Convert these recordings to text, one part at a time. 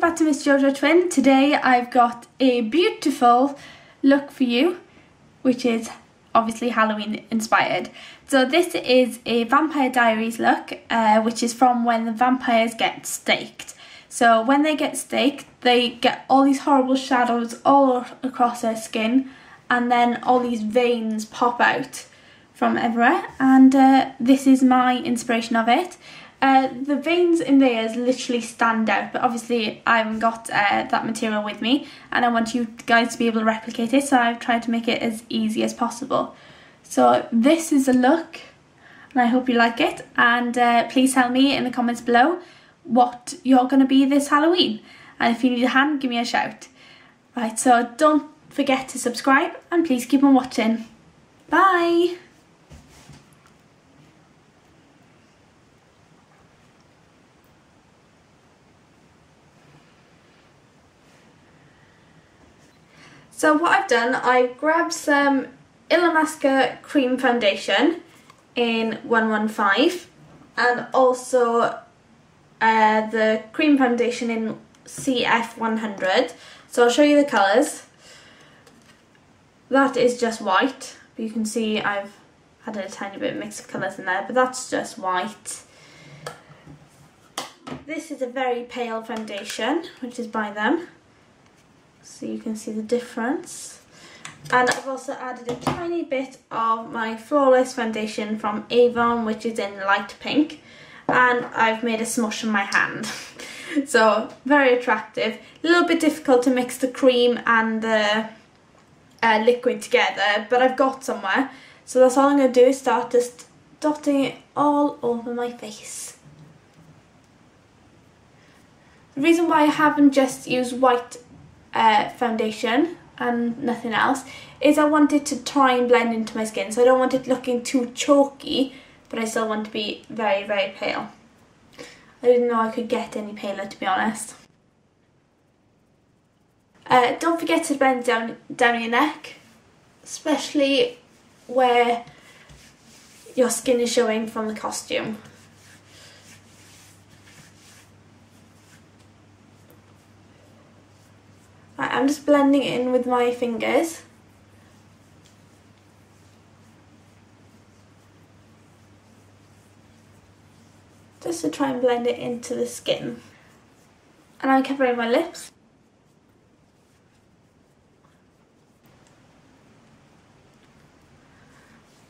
back to Miss Jojo Twin. Today I've got a beautiful look for you, which is obviously Halloween inspired. So this is a Vampire Diaries look, which is from when the vampires get staked. So when they get staked, they get all these horrible shadows all across their skin, and then all these veins pop out from everywhere, and this is my inspiration of it. The veins in theirs literally stand out, but obviously I haven't got that material with me, and I want you guys to be able to replicate it, so I've tried to make it as easy as possible. So this is the look, and I hope you like it, and please tell me in the comments below what you're going to be this Halloween, and if you need a hand, give me a shout. Right, so don't forget to subscribe, and please keep on watching. Bye! So what I've done, I've grabbed some Illamasqua cream foundation in 115 and also the cream foundation in CF 100. So I'll show you the colours. That is just white, but you can see I've added a tiny bit of mix of colours in there, but that's just white. This is a very pale foundation, which is by them. So you can see the difference. And I've also added a tiny bit of my Flawless foundation from Avon, which is in light pink. And I've made a smush in my hand. So very attractive. A little bit difficult to mix the cream and the liquid together, but I've got somewhere. So that's all I'm going to do is start just dotting it all over my face. The reason why I haven't just used white foundation and nothing else is I wanted to try and blend into my skin, so I don't want it looking too chalky, but I still want to be very, very pale. I didn't know I could get any paler, to be honest. Don't forget to blend down your neck, especially where your skin is showing from the costume. I'm just blending it in with my fingers. Just to try and blend it into the skin. And I'm covering my lips.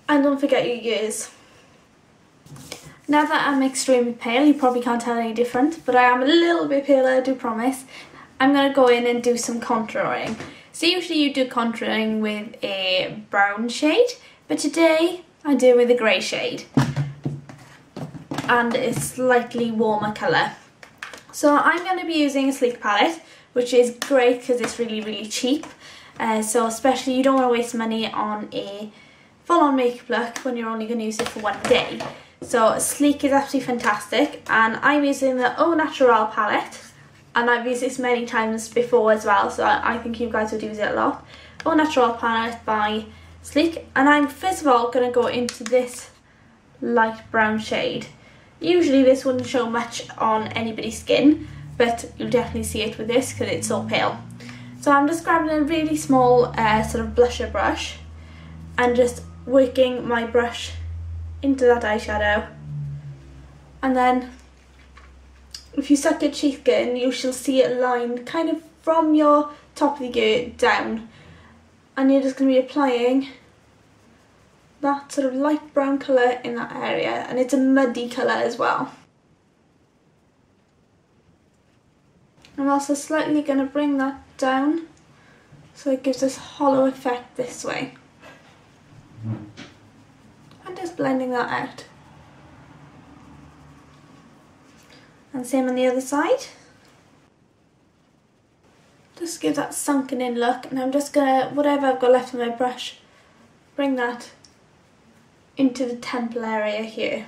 And don't forget your ears. Now that I'm extremely pale, you probably can't tell any different, but I am a little bit paler, I do promise. I'm going to go in and do some contouring. So usually you do contouring with a brown shade, but today I do it with a grey shade. And a slightly warmer colour. So I'm going to be using a Sleek palette, which is great because it's really, really cheap. So especially you don't want to waste money on a full-on makeup look when you're only going to use it for one day. So Sleek is absolutely fantastic, and I'm using the Au Naturel palette. And I've used this many times before as well, so I think you guys would use it a lot. Au Naturel palette by Sleek. And I'm first of all going to go into this light brown shade. Usually this wouldn't show much on anybody's skin, but you'll definitely see it with this because it's so pale. So I'm just grabbing a really small sort of blusher brush and just working my brush into that eyeshadow. And then if you suck your cheek in, you shall see it lined kind of from your top of the ear down. And you're just going to be applying that sort of light brown colour in that area. And it's a muddy colour as well. I'm also slightly going to bring that down so it gives this hollow effect this way. And just blending that out. And same on the other side. Just give that sunken in look, and I'm just gonna, whatever I've got left on my brush, bring that into the temple area here.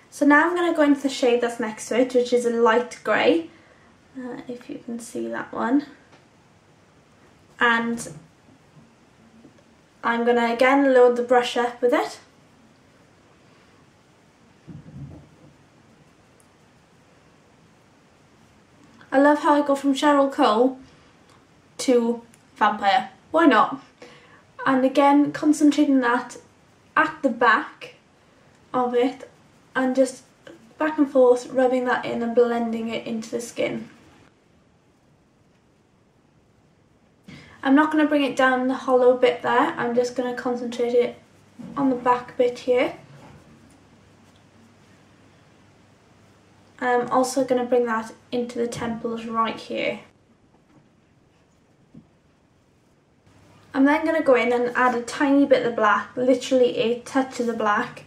So now I'm going to go into the shade that's next to it, which is a light grey, if you can see that one. And I'm going to again load the brush up with it. I love how I go from Cheryl Cole to vampire. Why not? And again, concentrating that at the back of it and just back and forth, rubbing that in and blending it into the skin. I'm not going to bring it down the hollow bit there, I'm just going to concentrate it on the back bit here. I'm also going to bring that into the temples right here. I'm then going to go in and add a tiny bit of the black, literally a touch of the black,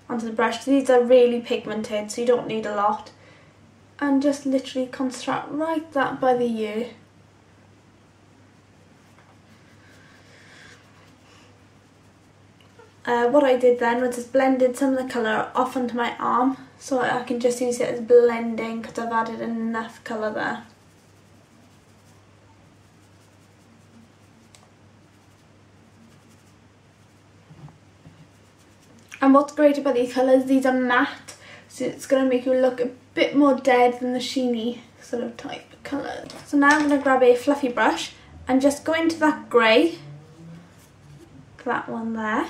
onto the brush. These are really pigmented, so you don't need a lot. And just literally construct right that by the ear. What I did then was just blended some of the colour off onto my arm, so I can just use it as blending because I've added enough colour there. And what's great about these colours, these are matte, so it's going to make you look a bit more dead than the sheeny sort of type colour. So now I'm going to grab a fluffy brush and just go into that grey, that one there,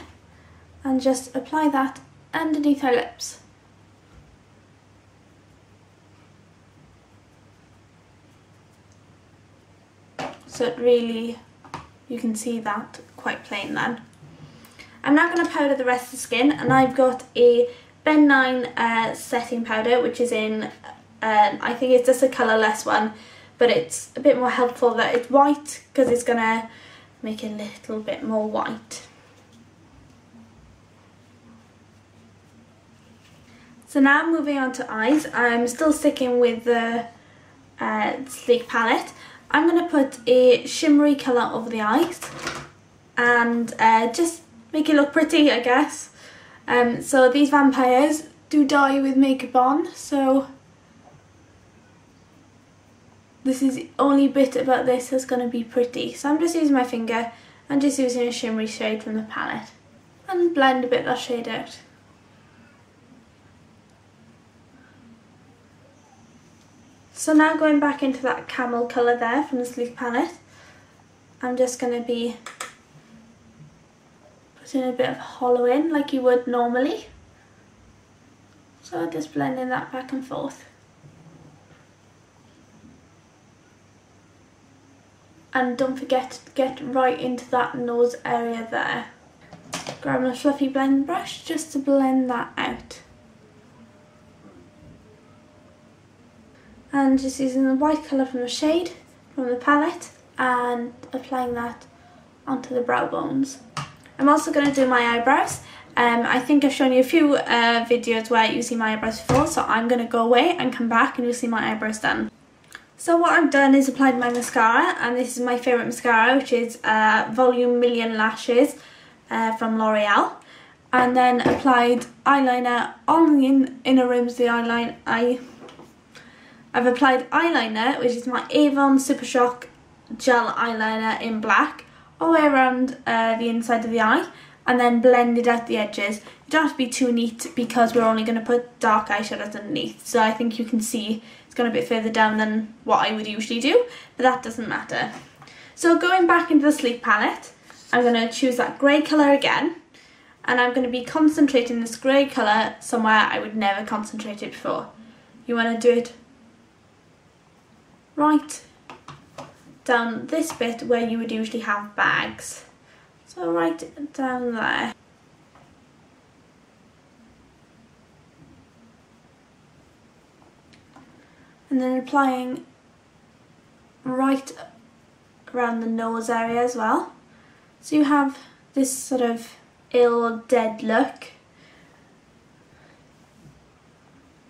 and just apply that underneath her lips. So it really, you can see that quite plain then. I'm now going to powder the rest of the skin, and I've got a Ben 9 setting powder, which is in, I think it's just a colourless one, but it's a bit more helpful that it's white because it's going to make it a little bit more white. So now moving on to eyes, I'm still sticking with the Sleek palette. I'm going to put a shimmery colour over the eyes and just make it look pretty, I guess. So these vampires do die with makeup on, so this is the only bit about this that's going to be pretty. So I'm just using my finger and just using a shimmery shade from the palette and blend a bit of that shade out. So now going back into that camel colour there from the Sleek palette, I'm just going to be putting a bit of hollow in like you would normally. So just blending that back and forth. And don't forget to get right into that nose area there. Grabbing a fluffy blend brush just to blend that out. And just using the white colour from the shade, from the palette, and applying that onto the brow bones. I'm also going to do my eyebrows. I think I've shown you a few videos where you see my eyebrows before, so I'm going to go away and come back and you'll see my eyebrows done. So what I've done is applied my mascara, and this is my favourite mascara, which is Volume Million Lashes from L'Oreal. And then applied eyeliner on the inner rims of the eyeline. I've applied eyeliner, which is my Avon Super Shock gel eyeliner in black, all the way around the inside of the eye, and then blended out the edges. You don't have to be too neat because we're only going to put dark eyeshadows underneath, so I think you can see it's gone a bit further down than what I would usually do, but that doesn't matter. So going back into the Sleek palette, I'm going to choose that grey colour again, and I'm going to be concentrating this grey colour somewhere I would never concentrate it before. You want to do it right down this bit where you would usually have bags. So right down there. And then applying right around the nose area as well. So you have this sort of ill, dead look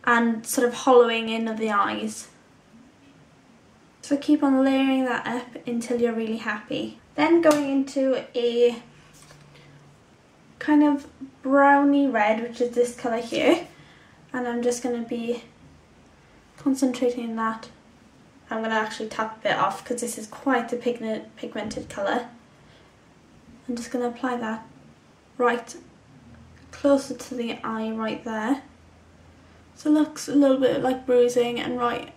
and sort of hollowing in of the eyes. So keep on layering that up until you're really happy. Then going into a kind of browny red, which is this colour here, and I'm just going to be concentrating on that. I'm going to actually tap a bit off because this is quite a pigmented colour. I'm just going to apply that right closer to the eye right there. So it looks a little bit like bruising, and right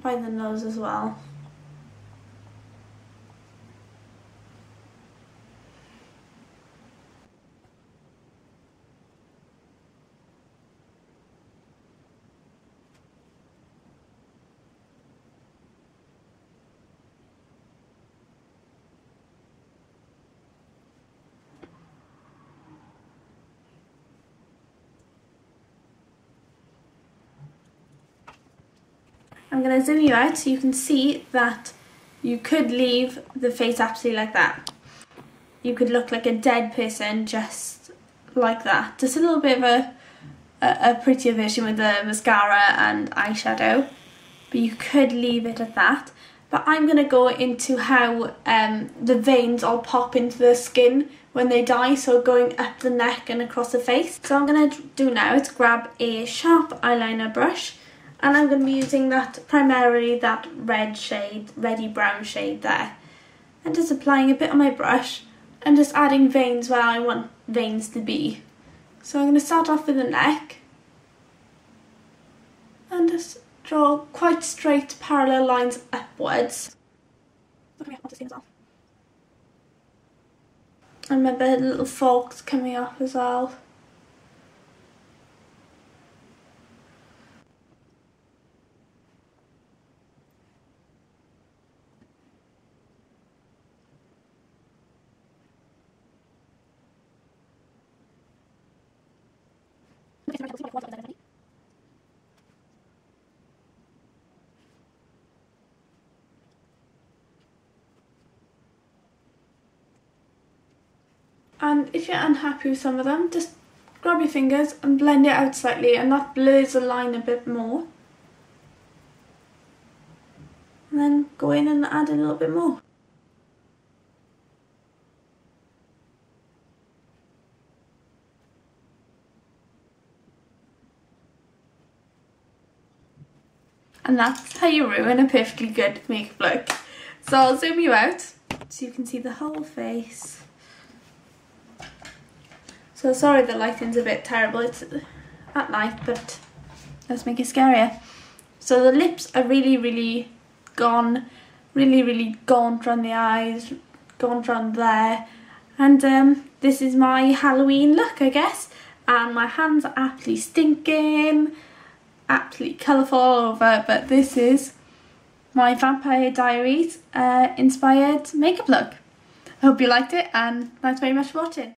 by the nose as well. I'm going to zoom you out so you can see that you could leave the face absolutely like that. You could look like a dead person just like that. Just a little bit of a prettier version with the mascara and eyeshadow. But you could leave it at that. But I'm going to go into how the veins all pop into the skin when they dye, so going up the neck and across the face. So what I'm going to do now is grab a sharp eyeliner brush, and I'm going to be using that, primarily that red shade, reddy brown shade there. And just applying a bit on my brush and just adding veins where I want veins to be. So I'm going to start off with the neck and just draw quite straight parallel lines upwards. And remember the little forks coming off as well. And if you're unhappy with some of them, just grab your fingers and blend it out slightly, and that blurs the line a bit more. And then go in and add a little bit more. And that's how you ruin a perfectly good makeup look. So I'll zoom you out so you can see the whole face. So sorry the lighting's a bit terrible, it's at night, but let's make it scarier. So the lips are really gone, really gaunt around the eyes, gaunt around there. And this is my Halloween look, I guess. And my hands are absolutely stinking, absolutely colourful all over, but this is my Vampire Diaries inspired makeup look. I hope you liked it, and thanks very much for watching.